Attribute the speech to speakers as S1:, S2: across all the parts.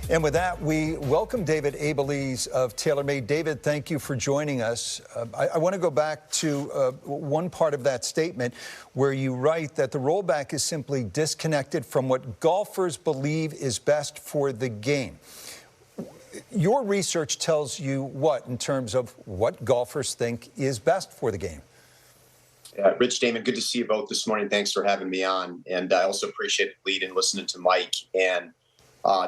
S1: And with that, we welcome David Abeles of TaylorMade. David, thank you for joining us. I want to go back to one part of that statement where you write that the rollback is simply disconnected from what golfers believe is best for the game. Your research tells you what in terms of what golfers think is best for the game?
S2: Rich, Damon, good to see you both this morning. Thanks for having me on. And I also appreciate the lead and listening to Mike and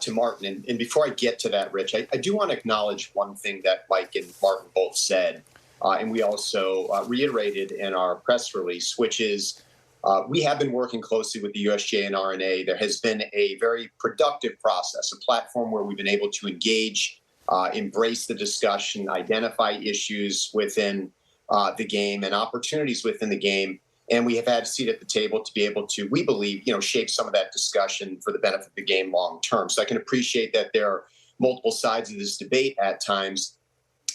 S2: to Martin. And before I get to that, Rich, I do want to acknowledge one thing that Mike and Martin both said, and we also reiterated in our press release, which is we have been working closely with the USGA and RNA. There has been a very productive process, a platform where we've been able to engage, embrace the discussion, identify issues within the game and opportunities within the game. And we have had a seat at the table to be able to, we believe, shape some of that discussion for the benefit of the game long term. So I can appreciate that there are multiple sides of this debate at times.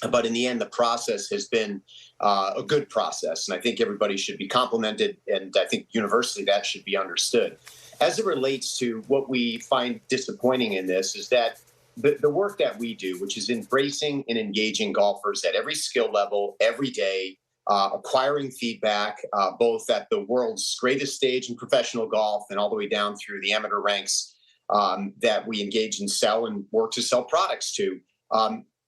S2: But in the end, the process has been a good process. And I think everybody should be complimented. And I think universally that should be understood. As it relates to what we find disappointing in this is that the work that we do, which is embracing and engaging golfers at every skill level, every day, acquiring feedback, both at the world's greatest stage in professional golf and all the way down through the amateur ranks that we engage and sell and work to sell products to.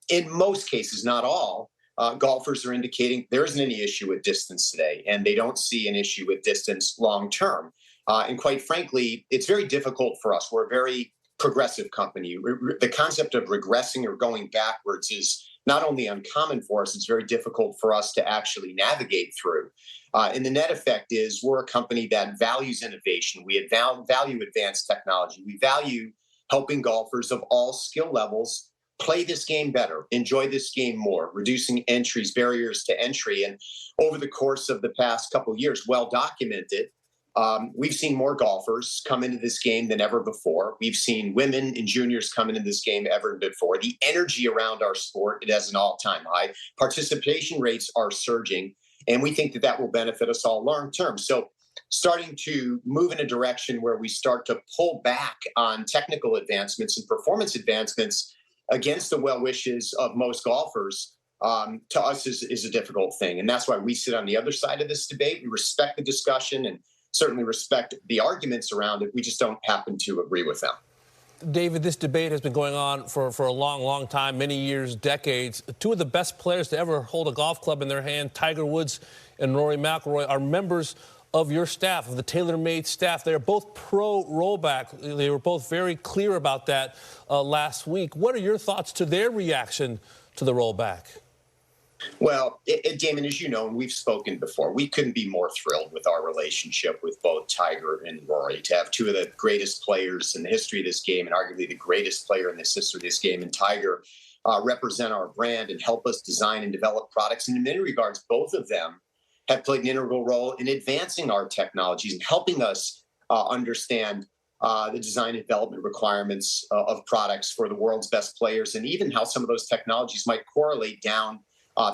S2: In most cases, not all, golfers are indicating there isn't any issue with distance today, and they don't see an issue with distance long term. And quite frankly, it's very difficult for us. We're a very progressive company. The concept of regressing or going backwards is not only uncommon for us, it's very difficult for us to actually navigate through. And the net effect is we're a company that values innovation. We value advanced technology. We value helping golfers of all skill levels play this game better, enjoy this game more, reducing barriers to entry. And over the course of the past couple of years, well documented, we've seen more golfers come into this game than ever before. We've seen women and juniors come into this game ever before. The energy around our sport, it has an all-time high. Participation rates are surging, and we think that that will benefit us all long term. So starting to move in a direction where we start to pull back on technical advancements and performance advancements against the well wishes of most golfers, to us is a difficult thing. And that's why we sit on the other side of this debate. We respect the discussion and certainly respect the arguments around it. We just don't happen to agree with them.
S3: David, this debate has been going on for a long, long time, many years, decades. Two of the best players to ever hold a golf club in their hand, Tiger Woods and Rory McIlroy, are members of your staff, of the TaylorMade staff. They are both pro rollback. They were both very clear about that last week. What are your thoughts to their reaction to the rollback?
S2: Well, Damon, as you know, and we've spoken before, we couldn't be more thrilled with our relationship with both Tiger and Rory. To have two of the greatest players in the history of this game, and arguably the greatest player in the history of this game, and Tiger, represent our brand and help us design and develop products. And in many regards, both of them have played an integral role in advancing our technologies and helping us understand the design and development requirements of products for the world's best players, and even how some of those technologies might correlate down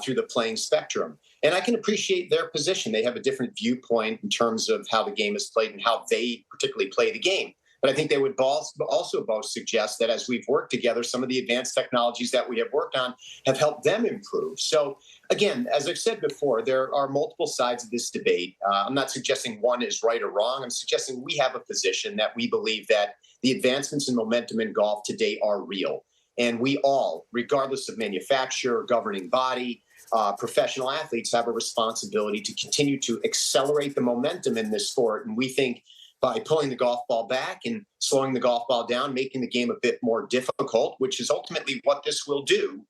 S2: through the playing spectrum. And I can appreciate their position. They have a different viewpoint in terms of how the game is played and how they particularly play the game. But I think they would also both suggest that as we've worked together, some of the advanced technologies that we have worked on have helped them improve. So again, as I've said before, there are multiple sides of this debate. I'm not suggesting one is right or wrong. I'm suggesting we have a position that we believe that the advancements in momentum in golf today are real. And we all, regardless of manufacturer, governing body, professional athletes, have a responsibility to continue to accelerate the momentum in this sport. And we think by pulling the golf ball back and slowing the golf ball down, making the game a bit more difficult, which is ultimately what this will do,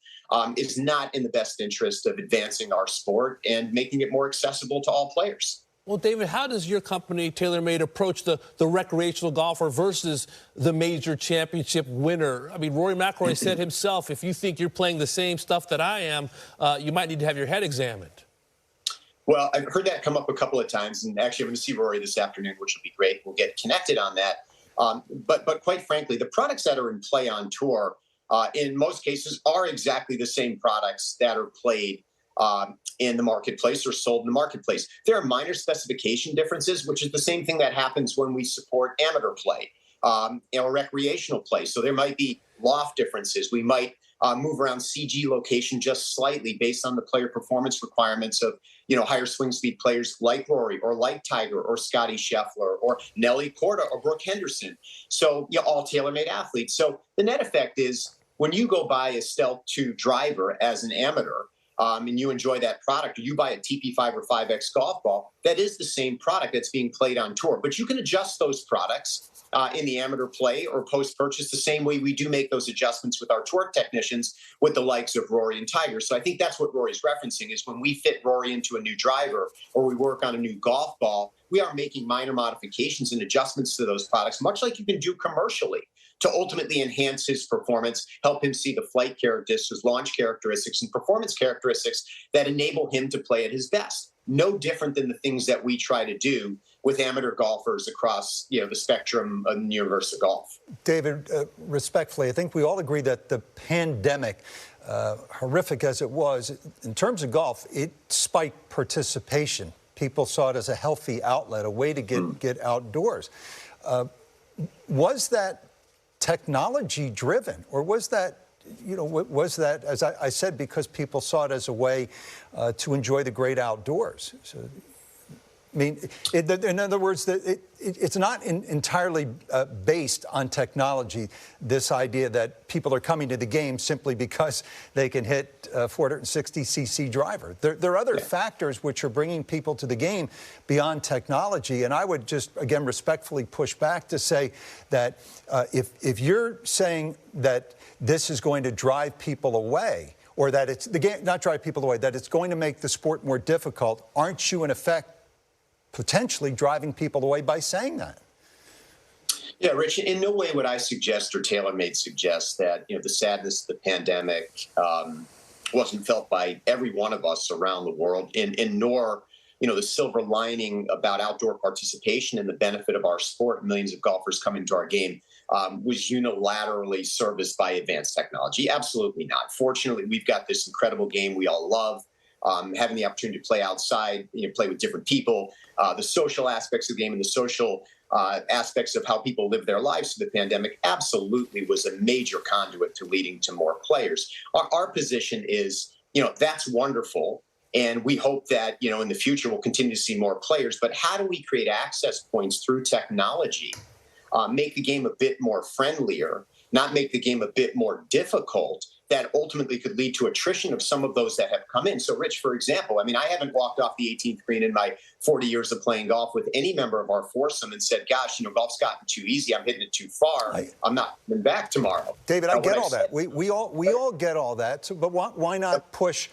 S2: is not in the best interest of advancing our sport and making it more accessible to all players.
S3: Well, David, how does your company, TaylorMade, approach the recreational golfer versus the major championship winner? I mean, Rory McIlroy said himself, if you think you're playing the same stuff that I am, you might need to have your head examined.
S2: Well, I've heard that come up a couple of times, and actually I'm going to see Rory this afternoon, which will be great. We'll get connected on that. But quite frankly, the products that are in play on tour, in most cases, are exactly the same products that are played in the marketplace or sold in the marketplace. There are minor specification differences, which is the same thing that happens when we support amateur play. recreational play. So there might be loft differences. We might move around CG location just slightly based on the player performance requirements of, higher swing speed players like Rory or like Tiger or Scotty Scheffler or Nelly Korda or Brooke Henderson. So, all TaylorMade athletes. So the net effect is when you go buy a Stealth 2 driver as an amateur, and you enjoy that product, or you buy a TP5 or 5X golf ball, that is the same product that's being played on tour. But you can adjust those products in the amateur play or post-purchase the same way we do make those adjustments with our tour technicians with the likes of Rory and Tiger. So I think that's what Rory's referencing is when we fit Rory into a new driver or we work on a new golf ball, we are making minor modifications and adjustments to those products, much like you can do commercially, to ultimately enhance his performance, help him see the flight characteristics, launch characteristics, and performance characteristics that enable him to play at his best. No different than the things that we try to do with amateur golfers across the spectrum of the universe of golf.
S1: David, respectfully, I think we all agree that the pandemic, horrific as it was, in terms of golf, it spiked participation. People saw it as a healthy outlet, a way to get outdoors. Was that technology driven, or was that, as I said, because people saw it as a way to enjoy the great outdoors? So, I mean, in other words, it's not entirely based on technology, this idea that people are coming to the game simply because they can hit a 460cc driver. There are other factors which are bringing people to the game beyond technology, and I would just, again, respectfully push back to say that if you're saying that this is going to drive people away, or that it's the game, not drive people away, that it's going to make the sport more difficult, aren't you in effect potentially driving people away by saying that?
S2: Yeah, Rich, in no way would I suggest or TaylorMade suggest that, the sadness of the pandemic wasn't felt by every one of us around the world, and nor, the silver lining about outdoor participation and the benefit of our sport, millions of golfers coming to our game, was unilaterally serviced by advanced technology. Absolutely not. Fortunately, we've got this incredible game we all love. Having the opportunity to play outside, play with different people, the social aspects of the game and the social aspects of how people live their lives through the pandemic absolutely was a major conduit to leading to more players. Our position is, that's wonderful. And we hope that, in the future, we'll continue to see more players. But how do we create access points through technology, make the game a bit more friendlier, not make the game a bit more difficult, that ultimately could lead to attrition of some of those that have come in. So, Rich, for example, I haven't walked off the 18th green in my 40 years of playing golf with any member of our foursome and said, gosh, golf's gotten too easy. I'm hitting it too far. I'm not coming back tomorrow.
S1: David, I get all that. We all get all that. So, but why not push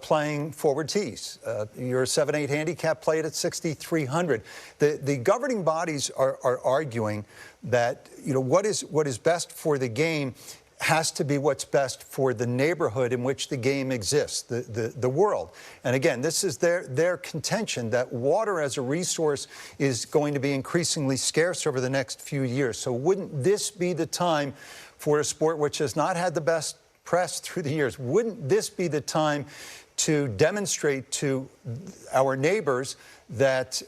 S1: playing forward tees? Your 7-8 handicap, play it at 6,300. The governing bodies are arguing that, what is best for the game has to be what's best for the neighborhood in which the game exists, the world. And again, this is their contention that water as a resource is going to be increasingly scarce over the next few years. So wouldn't this be the time for a sport which has not had the best press through the years? Wouldn't this be the time to demonstrate to our neighbors that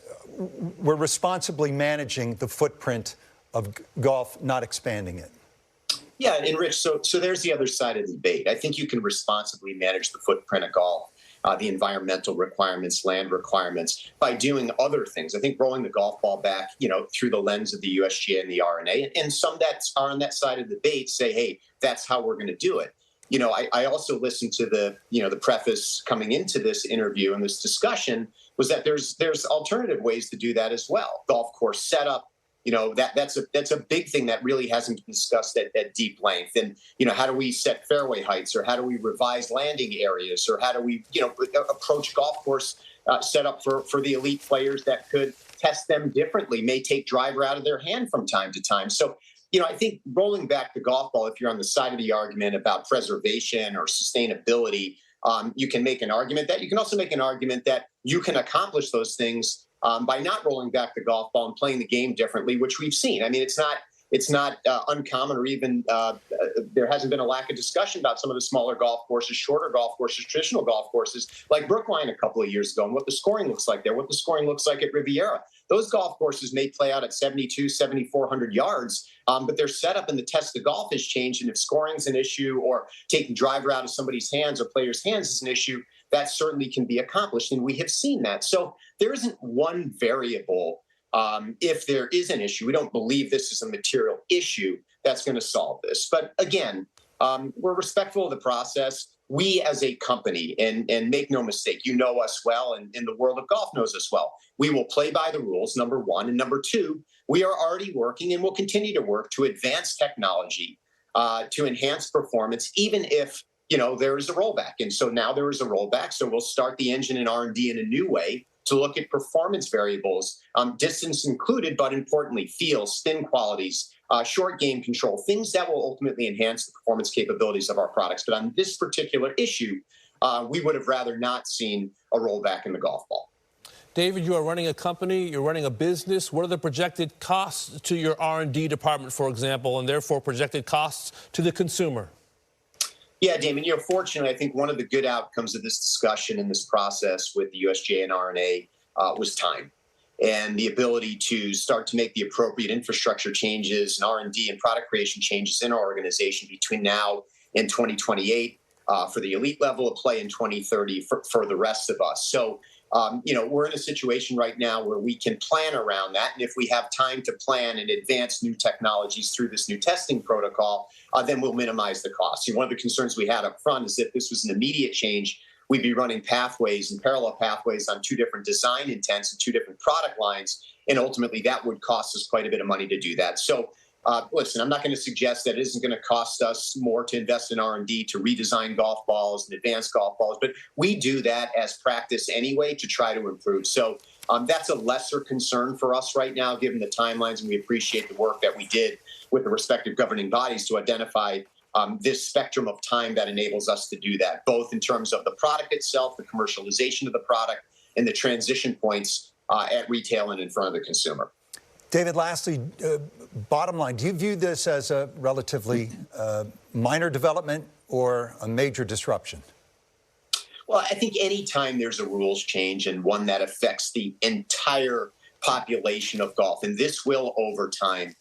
S1: we're responsibly managing the footprint of golf, not expanding it?
S2: Yeah, and Rich, so there's the other side of the debate. I think you can responsibly manage the footprint of golf, the environmental requirements, land requirements, by doing other things. I think rolling the golf ball back, through the lens of the USGA and the R&A, and some that are on that side of the debate say, hey, that's how we're going to do it. I also listened to the preface coming into this interview and this discussion was that there's alternative ways to do that as well. Golf course setup. That's a big thing that really hasn't been discussed at deep length. And, how do we set fairway heights, or how do we revise landing areas, or how do we, approach golf course setup for the elite players that could test them differently, may take driver out of their hand from time to time. So, I think rolling back the golf ball, if you're on the side of the argument about preservation or sustainability, you can make an argument that. You can also make an argument that you can accomplish those things by not rolling back the golf ball and playing the game differently, which we've seen. It's not uncommon, or even there hasn't been a lack of discussion about some of the smaller golf courses, shorter golf courses, traditional golf courses like Brookline a couple of years ago, and what the scoring looks like there, what the scoring looks like at Riviera. Those golf courses may play out at 72, 7,400 yards, but their setup and the test of golf has changed. And if scoring's an issue or taking driver out of somebody's hands or players' hands is an issue, that certainly can be accomplished. And we have seen that. So there isn't one variable. If there is an issue, we don't believe this is a material issue that's going to solve this. But again, we're respectful of the process. We as a company, and make no mistake, you know us well, and the world of golf knows us well. We will play by the rules, number one. And number two, we are already working and will continue to work to advance technology to enhance performance, even if, there is a rollback. And so now there is a rollback. So we'll start the engine and R&D in a new way to look at performance variables, distance included, but importantly, feel, spin qualities, short game control, things that will ultimately enhance the performance capabilities of our products. But on this particular issue, we would have rather not seen a rollback in the golf ball.
S3: David, you are running a company, you're running a business. What are the projected costs to your R&D department, for example, and therefore projected costs to the consumer?
S2: Yeah, Damon, fortunately, I think one of the good outcomes of this discussion and this process with the USGA and R&A was time and the ability to start to make the appropriate infrastructure changes and R&D and product creation changes in our organization between now and 2028 for the elite level of play in 2030 for the rest of us. So, we're in a situation right now where we can plan around that. And if we have time to plan and advance new technologies through this new testing protocol, then we'll minimize the cost. One of the concerns we had up front is if this was an immediate change, we'd be running pathways and parallel pathways on two different design intents and two different product lines. And ultimately, that would cost us quite a bit of money to do that. So, listen, I'm not going to suggest that it isn't going to cost us more to invest in R&D to redesign golf balls and advance golf balls, but we do that as practice anyway to try to improve. So that's a lesser concern for us right now, given the timelines, and we appreciate the work that we did with the respective governing bodies to identify this spectrum of time that enables us to do that, both in terms of the product itself, the commercialization of the product, and the transition points at retail and in front of the consumer.
S1: David, lastly, bottom line, do you view this as a relatively minor development or a major disruption?
S2: Well, I think any time there's a rules change and one that affects the entire population of golf, and this will over time,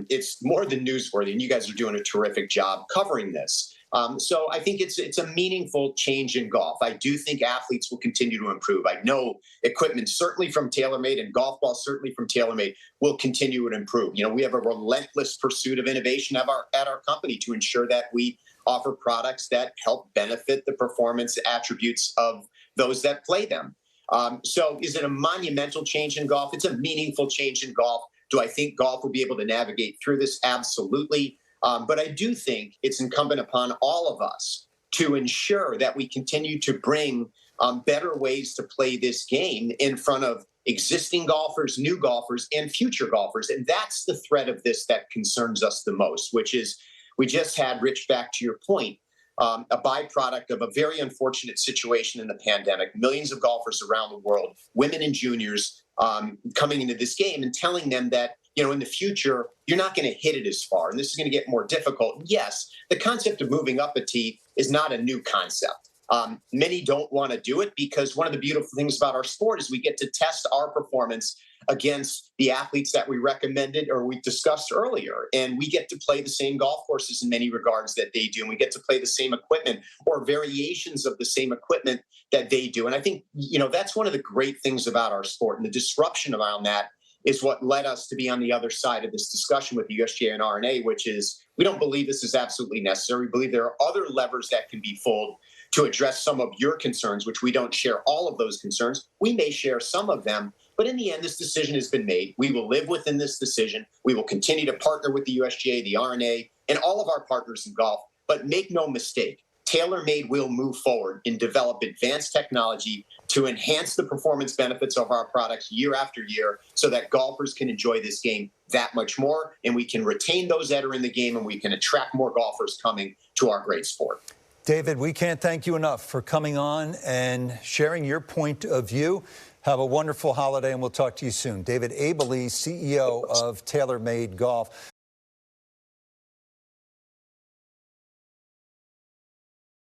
S2: it's more than newsworthy, and you guys are doing a terrific job covering this. So I think it's a meaningful change in golf. I do think athletes will continue to improve. I know equipment, certainly from TaylorMade, and golf balls, certainly from TaylorMade, will continue to improve. We have a relentless pursuit of innovation at our company to ensure that we offer products that help benefit the performance attributes of those that play them. So is it a monumental change in golf? It's a meaningful change in golf. Do I think golf will be able to navigate through this? Absolutely. But I do think it's incumbent upon all of us to ensure that we continue to bring better ways to play this game in front of existing golfers, new golfers, and future golfers. And that's the thread of this that concerns us the most, which is we just had, Rich, back to your point, a byproduct of a very unfortunate situation in the pandemic. Millions of golfers around the world, women and juniors, coming into this game and telling them that, in the future, you're not going to hit it as far, and this is going to get more difficult. Yes, the concept of moving up a tee is not a new concept. Many don't want to do it because one of the beautiful things about our sport is we get to test our performance against the athletes that we recommended or we discussed earlier. And we get to play the same golf courses in many regards that they do. And we get to play the same equipment or variations of the same equipment that they do. And I think, that's one of the great things about our sport, and the disruption around that is what led us to be on the other side of this discussion with the USGA and R&A, which is we don't believe this is absolutely necessary. We believe there are other levers that can be pulled to address some of your concerns, which we don't share all of those concerns. We may share some of them, but in the end, this decision has been made. We will live within this decision. We will continue to partner with the USGA, the R&A, and all of our partners in golf. But make no mistake, TaylorMade will move forward and develop advanced technology to enhance the performance benefits of our products year after year so that golfers can enjoy this game that much more, and we can retain those that are in the game, and we can attract more golfers coming to our great sport.
S1: David, we can't thank you enough for coming on and sharing your point of view. Have a wonderful holiday, and we'll talk to you soon. David Abeles, CEO of TaylorMade Golf.